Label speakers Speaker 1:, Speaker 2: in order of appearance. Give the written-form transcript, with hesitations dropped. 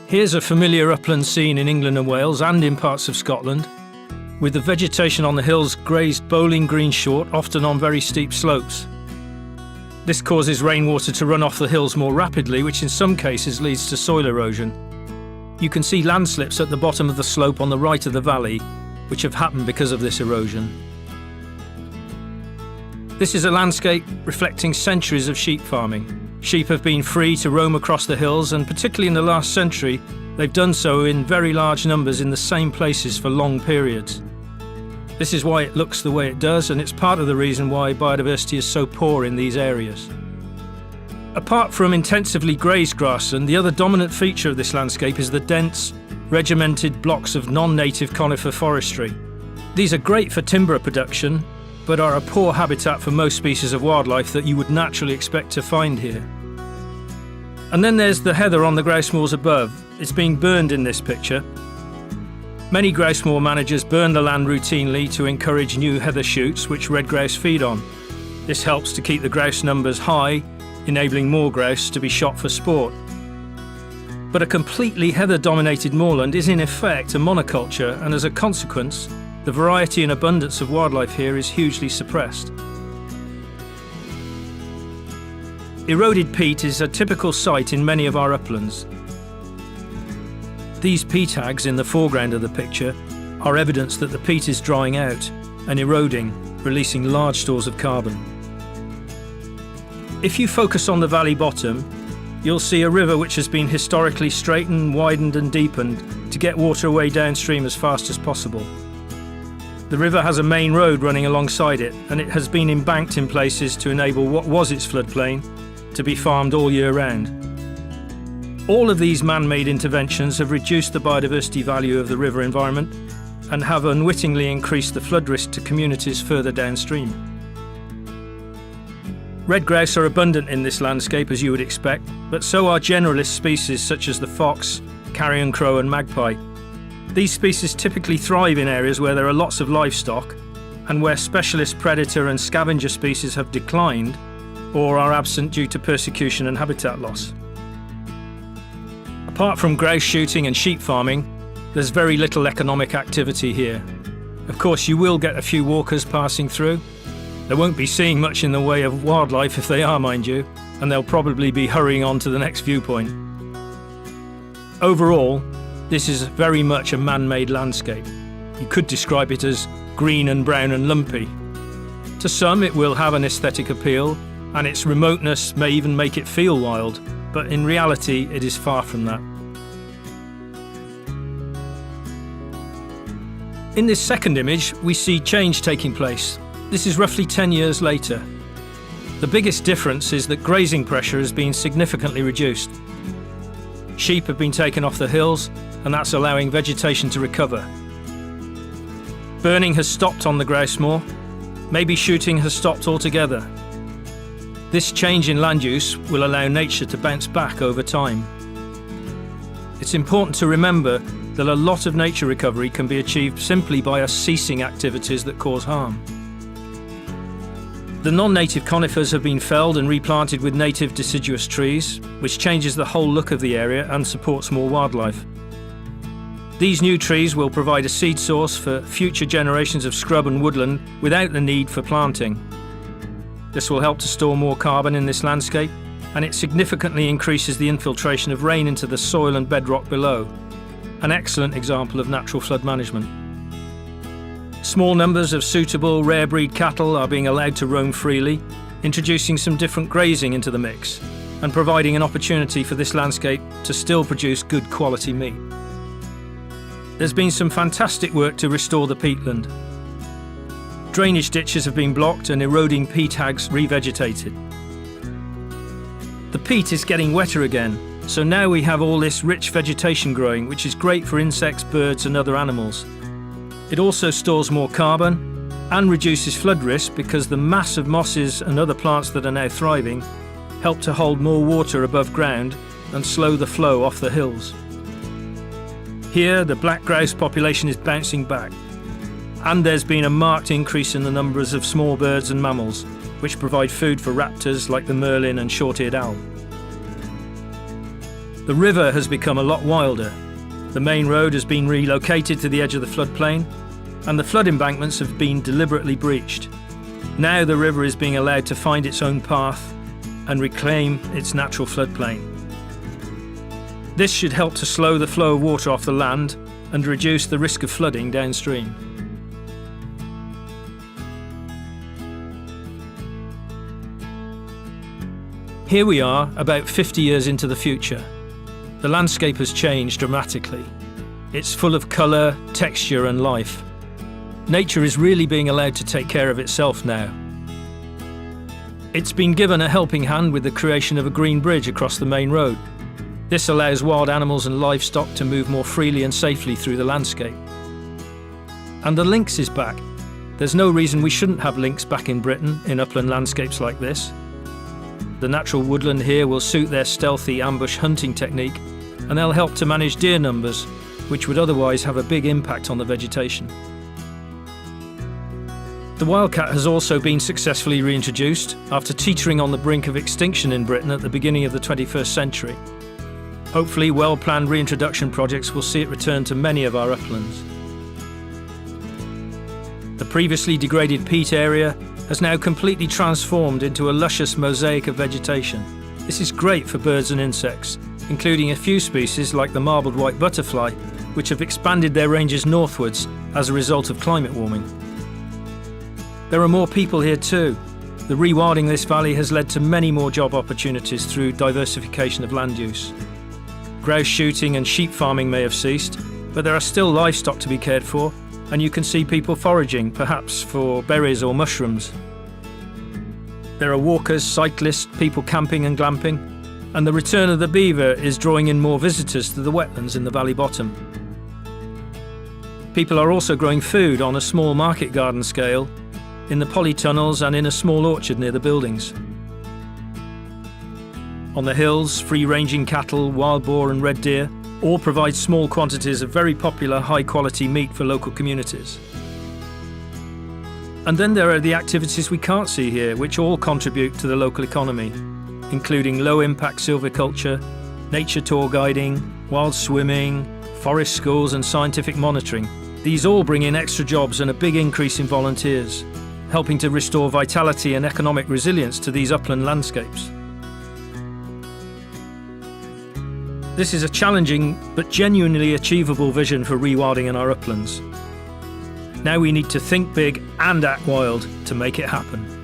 Speaker 1: Here's a familiar upland scene in England and Wales and in parts of Scotland, with the vegetation on the hills grazed bowling green short, often on very steep slopes. This causes rainwater to run off the hills more rapidly, which in some cases leads to soil erosion. You can see landslips at the bottom of the slope on the right of the valley, which have happened because of this erosion. This is a landscape reflecting centuries of sheep farming. Sheep have been free to roam across the hills, and particularly in the last century, they've done so in very large numbers in the same places for long periods. This is why it looks the way it does, and it's part of the reason why biodiversity is so poor in these areas. Apart from intensively grazed grassland, the other dominant feature of this landscape is the dense, regimented blocks of non-native conifer forestry. These are great for timber production, but are a poor habitat for most species of wildlife that you would naturally expect to find here. And then there's the heather on the grouse moors above. It's being burned in this picture. Many grouse moor managers burn the land routinely to encourage new heather shoots which red grouse feed on. This helps to keep the grouse numbers high, enabling more grouse to be shot for sport. But a completely heather-dominated moorland is in effect a monoculture, and as a consequence, the variety and abundance of wildlife here is hugely suppressed. Eroded peat is a typical sight in many of our uplands. These peat hags in the foreground of the picture are evidence that the peat is drying out and eroding, releasing large stores of carbon. If you focus on the valley bottom, you'll see a river which has been historically straightened, widened and deepened to get water away downstream as fast as possible. The river has a main road running alongside it, and it has been embanked in places to enable what was its floodplain to be farmed all year round. All of these man-made interventions have reduced the biodiversity value of the river environment and have unwittingly increased the flood risk to communities further downstream. Red grouse are abundant in this landscape, as you would expect, but so are generalist species such as the fox, carrion crow and magpie. These species typically thrive in areas where there are lots of livestock and where specialist predator and scavenger species have declined or are absent due to persecution and habitat loss. Apart from grouse shooting and sheep farming, there's very little economic activity here. Of course, you will get a few walkers passing through. They won't be seeing much in the way of wildlife if they are, mind you, and they'll probably be hurrying on to the next viewpoint. Overall, this is very much a man-made landscape. You could describe it as green and brown and lumpy. To some, it will have an aesthetic appeal, and its remoteness may even make it feel wild, but in reality, it is far from that. In this second image, we see change taking place. This is roughly 10 years later. The biggest difference is that grazing pressure has been significantly reduced. Sheep have been taken off the hills, and that's allowing vegetation to recover. Burning has stopped on the grouse moor. Maybe shooting has stopped altogether. This change in land use will allow nature to bounce back over time. It's important to remember that a lot of nature recovery can be achieved simply by us ceasing activities that cause harm. The non-native conifers have been felled and replanted with native deciduous trees, which changes the whole look of the area and supports more wildlife. These new trees will provide a seed source for future generations of scrub and woodland without the need for planting. This will help to store more carbon in this landscape, and it significantly increases the infiltration of rain into the soil and bedrock below. An excellent example of natural flood management. Small numbers of suitable rare breed cattle are being allowed to roam freely, introducing some different grazing into the mix and providing an opportunity for this landscape to still produce good quality meat. There's been some fantastic work to restore the peatland. Drainage ditches have been blocked and eroding peat hags revegetated. The peat is getting wetter again, so now we have all this rich vegetation growing, which is great for insects, birds and other animals. It also stores more carbon and reduces flood risk because the mass of mosses and other plants that are now thriving help to hold more water above ground and slow the flow off the hills. Here, the black grouse population is bouncing back, and there's been a marked increase in the numbers of small birds and mammals, which provide food for raptors like the merlin and short-eared owl. The river has become a lot wilder. The main road has been relocated to the edge of the floodplain, and the flood embankments have been deliberately breached. Now the river is being allowed to find its own path and reclaim its natural floodplain. This should help to slow the flow of water off the land and reduce the risk of flooding downstream. Here we are, about 50 years into the future. The landscape has changed dramatically. It's full of colour, texture and life. Nature is really being allowed to take care of itself now. It's been given a helping hand with the creation of a green bridge across the main road. This allows wild animals and livestock to move more freely and safely through the landscape. And the lynx is back. There's no reason we shouldn't have lynx back in Britain in upland landscapes like this. The natural woodland here will suit their stealthy ambush hunting technique, and they'll help to manage deer numbers, which would otherwise have a big impact on the vegetation. The wildcat has also been successfully reintroduced after teetering on the brink of extinction in Britain at the beginning of the 21st century. Hopefully, well-planned reintroduction projects will see it return to many of our uplands. The previously degraded peat area has now completely transformed into a luscious mosaic of vegetation. This is great for birds and insects, including a few species like the marbled white butterfly, which have expanded their ranges northwards as a result of climate warming. There are more people here too. The rewilding this valley has led to many more job opportunities through diversification of land use. Grouse shooting and sheep farming may have ceased, but there are still livestock to be cared for, and you can see people foraging, perhaps for berries or mushrooms. There are walkers, cyclists, people camping and glamping, and the return of the beaver is drawing in more visitors to the wetlands in the valley bottom. People are also growing food on a small market garden scale, in the polytunnels and in a small orchard near the buildings. On the hills, free-ranging cattle, wild boar and red deer all provide small quantities of very popular high-quality meat for local communities. And then there are the activities we can't see here, which all contribute to the local economy, including low-impact silviculture, nature tour guiding, wild swimming, forest schools and scientific monitoring. These all bring in extra jobs and a big increase in volunteers, helping to restore vitality and economic resilience to these upland landscapes. This is a challenging but genuinely achievable vision for rewilding in our uplands. Now we need to think big and act wild to make it happen.